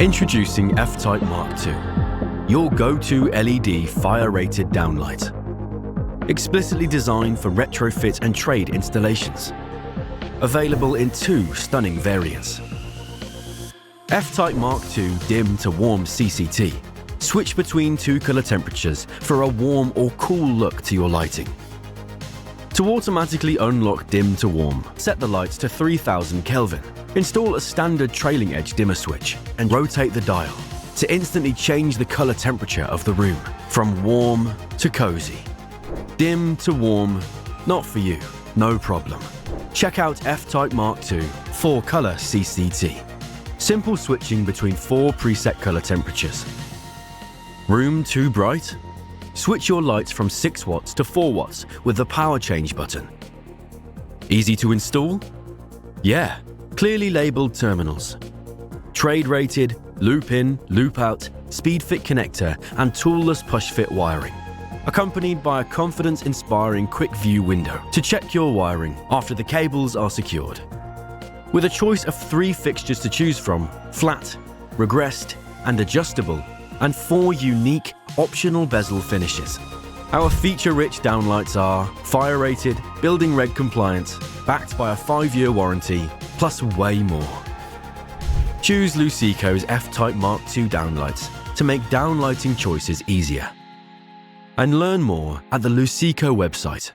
Introducing FType MK2, your go-to LED fire-rated downlight. Explicitly designed for retrofit and trade installations. Available in 2 stunning variants. FType MK2 dim to warm CCT. Switch between 2 color temperatures for a warm or cool look to your lighting. To automatically unlock dim to warm, set the lights to 3000 Kelvin. Install a standard trailing edge dimmer switch and rotate the dial to instantly change the color temperature of the room from warm to cozy. Dim to warm, not for you, no problem. Check out FType MK2 4-color CCT. Simple switching between 4 preset color temperatures. Room too bright? Switch your lights from 6 watts to 4 watts with the power change button. Easy to install? Yeah, clearly labeled terminals. Trade rated, loop in, loop out, SpeedFit connector and toolless push-fit wiring. Accompanied by a confidence-inspiring QuickView window to check your wiring after the cables are secured. With a choice of 3 fixtures to choose from, flat, regressed and adjustable, and 4 unique, optional bezel finishes. Our feature-rich downlights are fire-rated, building reg compliant, backed by a 5-year warranty, plus way more. Choose Luceco's FType MK2 downlights to make downlighting choices easier. And learn more at the Luceco website.